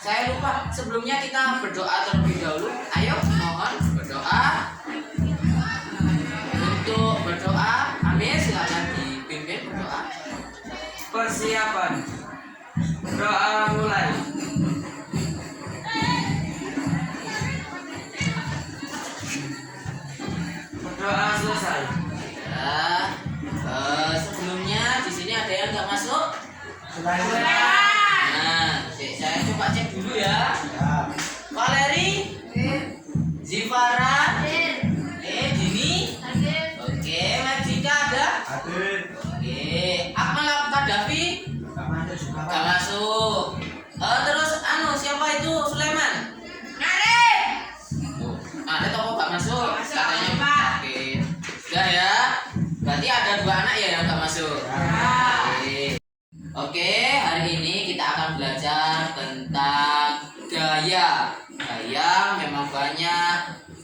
saya lupa. Sebelumnya kita berdoa terlebih dahulu. Ayo, mohon berdoa. Untuk berdoa, Amir silakan dipimpin berdoa. Persiapan. Doa mulai. Doa selesai. Ya, sebelumnya di sini ada yang nggak masuk? Nah, saya coba cek dulu ya. Valeri, Zivara, Dini, oke, Majika ada? Oke, Akmal Kadafi? Nggak masuk. Terus siapa itu Sulaiman? Ada toko nggak masuk? Katanya oke. Sudah ya. Berarti ada 2 anak ya yang nggak masuk. Oke, hari ini kita akan belajar tentang gaya. Gaya memang banyak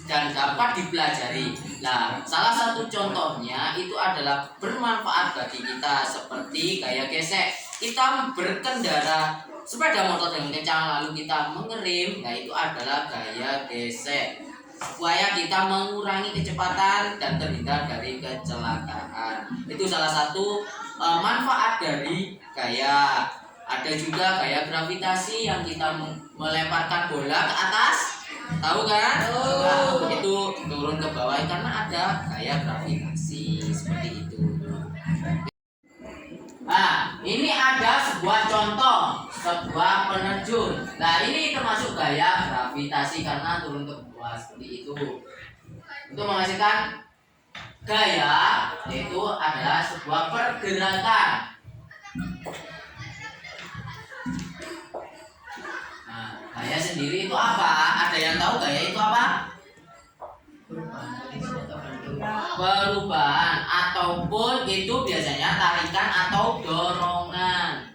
dan dapat dipelajari. Nah, salah satu contohnya itu adalah bermanfaat bagi kita seperti gaya gesek. Kita berkendara sepeda motor dengan kencang lalu kita mengerem, nah itu adalah gaya gesek. Supaya kita mengurangi kecepatan dan terhindar dari kecelakaan. Itu salah satu manfaat dari gaya. Ada juga gaya gravitasi yang kita melemparkan bola ke atas. Tahu kan? Itu turun ke bawah karena ada gaya gravitasi seperti itu. Nah, ini ada sebuah contoh, sebuah penerjun. Nah, ini termasuk gaya gravitasi karena turun ke bawah seperti itu. Untuk menghasilkan gaya itu adalah sebuah pergerakan. Nah, gaya sendiri itu apa? Ada yang tahu gaya itu apa? Perubahan ataupun itu biasanya tarikan atau dorongan.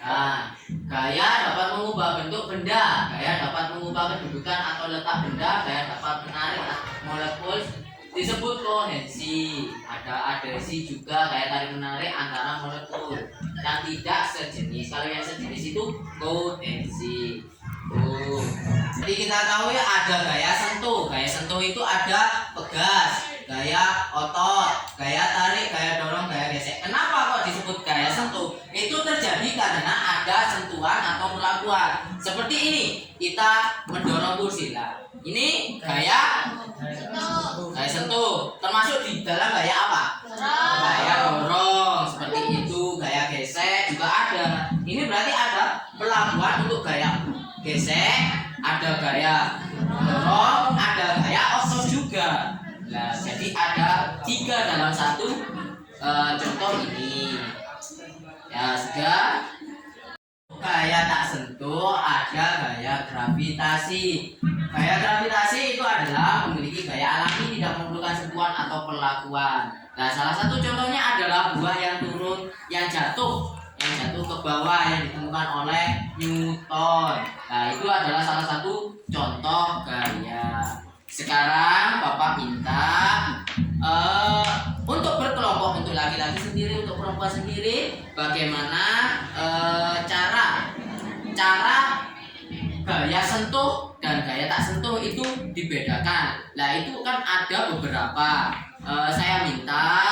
Nah, gaya dapat mengubah bentuk benda, gaya dapat mengubah kedudukan atau letak benda, gaya dapat menarik molekul disebut kohensi. Ada adhesi juga, gaya tarik menarik antara molekul yang tidak sejenis. Kalau yang sejenis itu kohensi. Jadi kita tahu ya ada gaya sentuh. Gaya sentuh itu ada pegas, gaya otot, gaya tarik, gaya dorong, gaya gesek. Kenapa kok disebut gaya sentuh? Itu terjadi karena ada sentuhan atau perlakuan. Seperti ini, kita mendorong kursi. Nah, ini gaya sentuh. Termasuk di dalam gaya apa? Gaya dorong. Seperti itu, gaya gesek juga ada. Ini berarti ada perlakuan untuk gaya gesek, ada gaya dorong, ada gaya otot juga. Nah, jadi ada 3 dalam 1 contoh ini. Ya, sudah. Gaya tak sentuh, ada gaya gravitasi. Gaya gravitasi itu adalah memiliki gaya alami, tidak memerlukan sentuhan atau perlakuan. Nah, salah satu contohnya adalah buah yang turun, yang jatuh ke bawah yang ditemukan oleh Newton. Nah, itu adalah salah satu contoh gaya. Sekarang Bapak minta untuk berkelompok, untuk laki-laki sendiri, untuk perempuan sendiri, bagaimana cara gaya sentuh dan gaya tak sentuh itu dibedakan. Nah, itu kan ada beberapa. Saya minta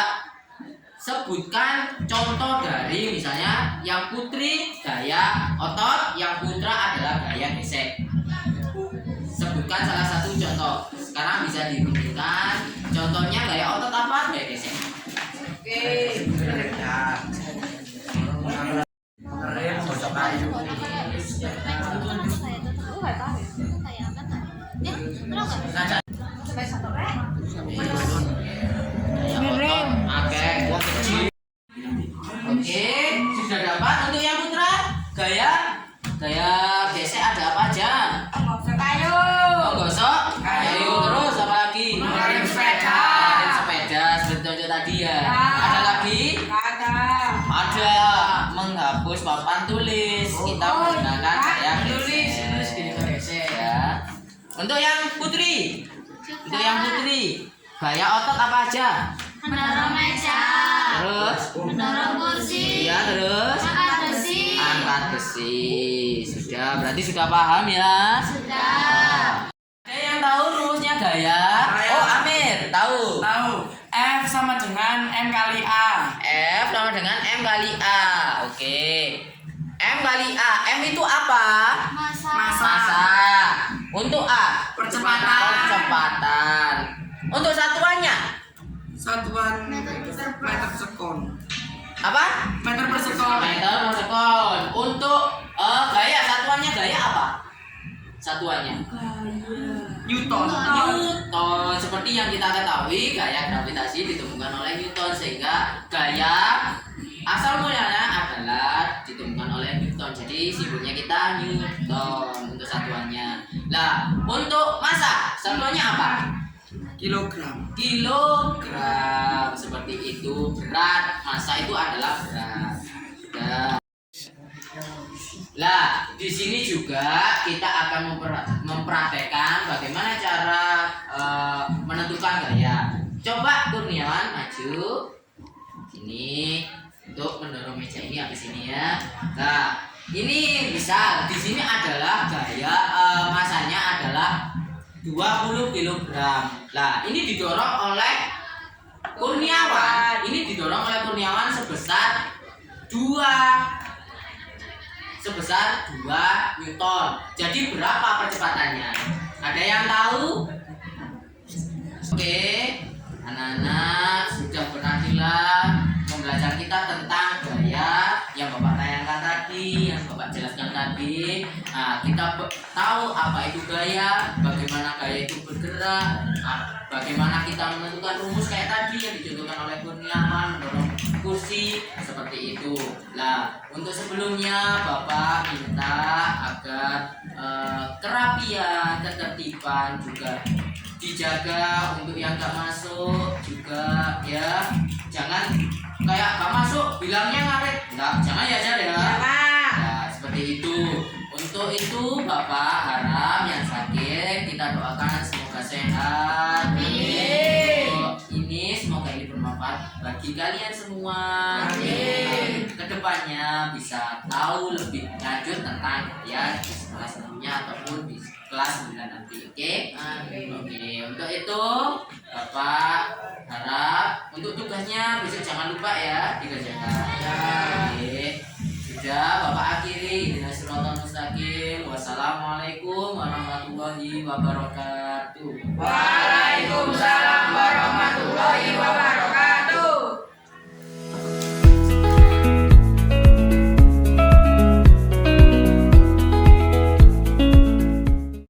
sebutkan contoh dari misalnya yang putri gaya otot, yang putra adalah gaya gesek. Sebutkan salah satu contoh. Sekarang bisa diberikan contohnya gaya otot apa, gaya gesek. Oke. Oke, sudah dapat. Untuk yang putra gaya gesek ada apa aja? Gosok kayu, terus apa lagi? Sepeda seperti contoh tadi ya. Ada lagi? Ada menghapus papan tulis. Kita menggunakan gaya gesek ya. Untuk yang putri gaya otot apa aja? Mendorong meja. terus Mendorong kursi. iya terus Angkat besi. angkat besi. Sudah, berarti sudah paham ya? Sudah. Ada yang tahu rumusnya gaya? Saya. Oh, Amir, tahu. Tahu. F sama dengan M kali A. F sama dengan M kali A. Oke. M kali A. M itu apa? Masa. Masa. Untuk A? Percepatan. Percepatan. Untuk satuannya? Satuan Meter per meter sekon. Apa? Meter per sekon. Meter per sekon. Untuk gaya, satuannya gaya apa? Satuannya? Newton. Newton. Seperti yang kita ketahui, gaya gravitasi ditemukan oleh Newton, sehingga gaya asal mulanya adalah ditemukan oleh Newton. Jadi simbolnya kita Newton untuk satuannya. Nah, untuk massa satuannya apa? Kilogram. Kilogram. Seperti itu. Berat, massa itu adalah berat. Sudah. Lah, di sini juga kita akan mempraktekkan bagaimana cara menentukan gaya. Coba Kurniawan maju. Sini untuk mendorong meja ini habis ini ya. Nah, ini bisa di sini adalah gaya masanya adalah 20 kg. Lah, ini didorong oleh Kurniawan. Ini didorong oleh Kurniawan sebesar 2 Newton. Jadi berapa percepatannya? Ada yang tahu? Oke, anak-anak sudah berhasil belajar kita tentang gaya yang Bapak tayangkan tadi, yang Bapak jelaskan tadi. Nah, kita tahu apa itu gaya, bagaimana gaya itu bergerak, bagaimana kita menentukan rumus kayak tadi yang dicontohkan oleh Kurniawan, mendorong kursi seperti itu. Nah, untuk sebelumnya Bapak minta agar kerapian, ketertiban juga dijaga. Untuk yang gak masuk juga ya, jangan kayak gak masuk bilangnya ngaret, enggak, jangan ya Jar ya. Nah, seperti itu. Untuk itu Bapak harap yang sakit kita doakan semoga sehat. Untuk ini semoga ini bermanfaat bagi kalian semua. Kedepannya bisa tahu lebih lanjut tentang ya di sekolah sebelumnya ataupun di kelas 9 nanti. Oke? Oke, untuk itu Bapak harap untuk tugasnya besok jangan lupa ya dikerjakan. Oke. Sudah Bapak akhiri. Wassalamualaikum warahmatullahi wabarakatuh.